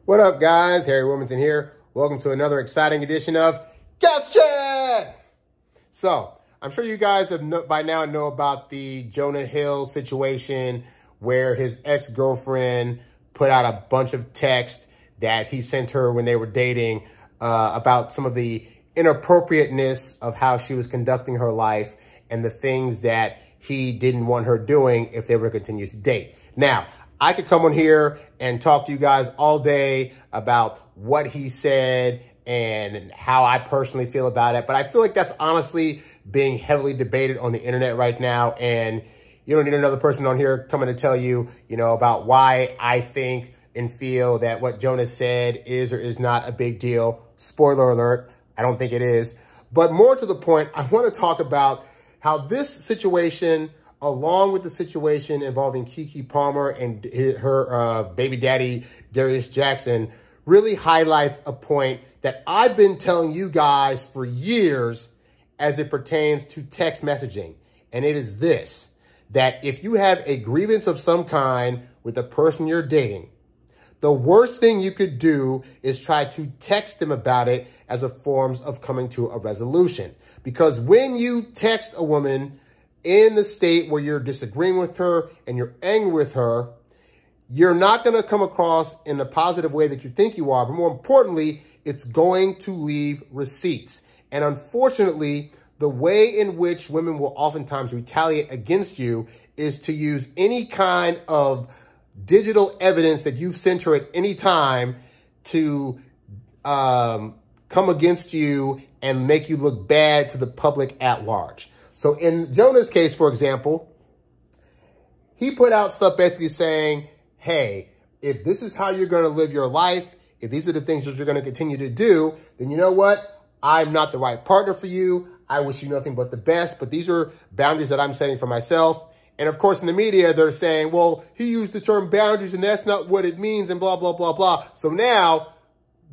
What up, guys? HarryWilmington here. Welcome to another exciting edition of Couch Chat. So, I'm sure you guys have by now know about the Jonah Hill situation where his ex-girlfriend put out a bunch of text that he sent her when they were dating about some of the inappropriateness of how she was conducting her life and the things that he didn't want her doing if they were to continue to date. Now, I could come on here and talk to you guys all day about what he said and how I personally feel about it. But I feel like that's honestly being heavily debated on the internet right now. And you don't need another person on here coming to tell you, about why I think and feel that what Jonah said is or is not a big deal. Spoiler alert, I don't think it is. But more to the point, I want to talk about how this situation, along with the situation involving Keke Palmer and her baby daddy, Darius Jackson, really highlights a point that I've been telling you guys for years as it pertains to text messaging. And it is this, that if you have a grievance of some kind with the person you're dating, the worst thing you could do is try to text them about it as a form of coming to a resolution. Because when you text a woman in the state where you're disagreeing with her and you're angry with her, you're not going to come across in the positive way that you think you are. But more importantly, it's going to leave receipts. And unfortunately, the way in which women will oftentimes retaliate against you is to use any kind of digital evidence that you've sent her at any time to come against you and make you look bad to the public at large. So in Jonah's case, for example, he put out stuff basically saying, hey, if this is how you're going to live your life, if these are the things that you're going to continue to do, then you know what? I'm not the right partner for you. I wish you nothing but the best. But these are boundaries that I'm setting for myself. And of course, in the media, they're saying, well, he used the term boundaries and that's not what it means and blah, blah, blah, blah. So now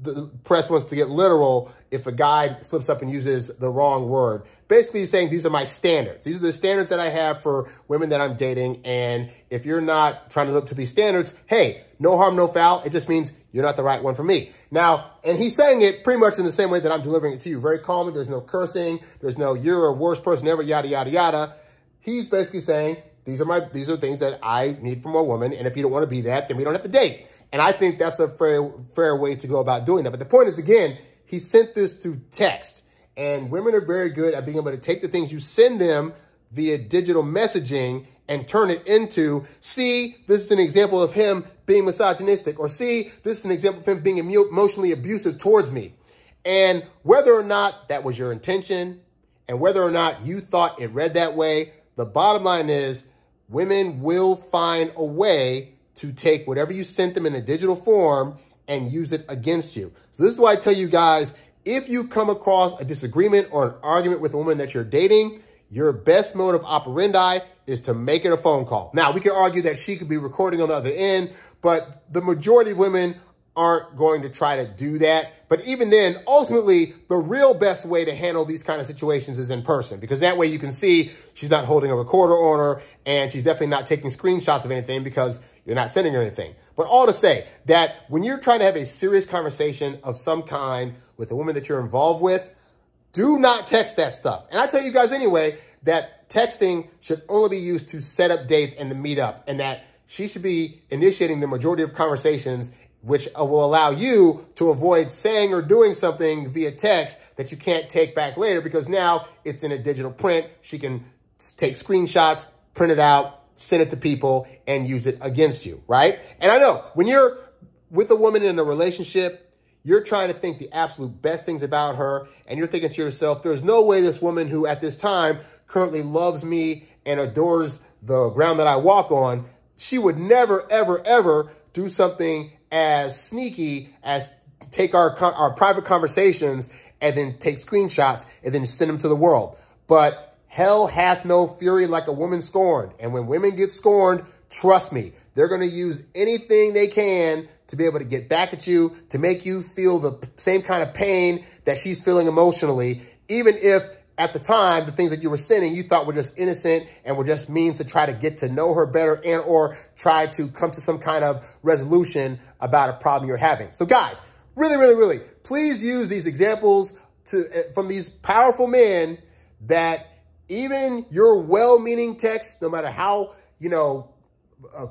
the press wants to get literal if a guy slips up and uses the wrong word. Basically, he's saying these are my standards. These are the standards that I have for women that I'm dating. And if you're not trying to live up to these standards, hey, no harm, no foul. It just means you're not the right one for me. Now, and he's saying it pretty much in the same way that I'm delivering it to you. Very calmly. There's no cursing. There's no you're a worse person ever, yada, yada, yada. He's basically saying these are things that I need from a woman. And if you don't want to be that, then we don't have to date. And I think that's a fair way to go about doing that. But the point is, again, he sent this through text. And women are very good at being able to take the things you send them via digital messaging and turn it into, see, this is an example of him being misogynistic. Or see, this is an example of him being emotionally abusive towards me. And whether or not that was your intention and whether or not you thought it read that way, the bottom line is women will find a way to take whatever you sent them in a digital form and use it against you. So this is why I tell you guys, if you come across a disagreement or an argument with a woman that you're dating, your best mode of operandi is to make it a phone call. Now, we can argue that she could be recording on the other end, but the majority of women aren't going to try to do that. But even then, ultimately, the real best way to handle these kind of situations is in person, because that way you can see she's not holding a recorder on her and she's definitely not taking screenshots of anything because you're not sending her anything. But all to say that when you're trying to have a serious conversation of some kind with a woman that you're involved with, do not text that stuff. And I tell you guys anyway that texting should only be used to set up dates and to meet up, and that she should be initiating the majority of conversations, which will allow you to avoid saying or doing something via text that you can't take back later because now it's in a digital print. She can take screenshots, print it out, send it to people, and use it against you, right? And I know when you're with a woman in a relationship, you're trying to think the absolute best things about her, and you're thinking to yourself, there's no way this woman who at this time currently loves me and adores the ground that I walk on, she would never, ever, ever do something as sneaky as take our private conversations and then take screenshots and then send them to the world. But hell hath no fury like a woman scorned. And when women get scorned, trust me, they're going to use anything they can to be able to get back at you, to make you feel the same kind of pain that she's feeling emotionally, even if at the time, the things that you were sending, you thought were just innocent and were just means to try to get to know her better and or try to come to some kind of resolution about a problem you're having. So guys, really, really, really, please use these examples from these powerful men that even your well-meaning text, no matter how,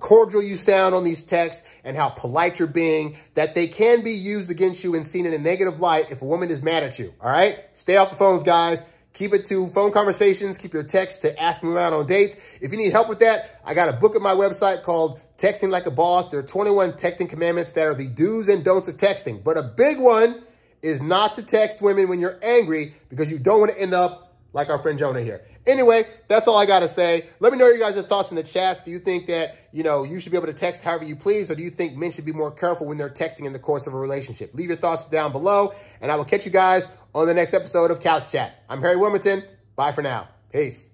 cordial you sound on these texts and how polite you're being, that they can be used against you and seen in a negative light if a woman is mad at you, all right? Stay off the phones, guys. Keep it to phone conversations. Keep your text to ask them out on dates. If you need help with that, I got a book at my website called Texting Like a Boss. There are 21 texting commandments that are the do's and don'ts of texting. But a big one is not to text women when you're angry because you don't want to end up like our friend Jonah here. Anyway, that's all I got to say. Let me know your guys' thoughts in the chats. Do you think that, you should be able to text however you please, or do you think men should be more careful when they're texting in the course of a relationship? Leave your thoughts down below, and I will catch you guys on the next episode of Couch Chat. I'm Harry Wilmington. Bye for now. Peace.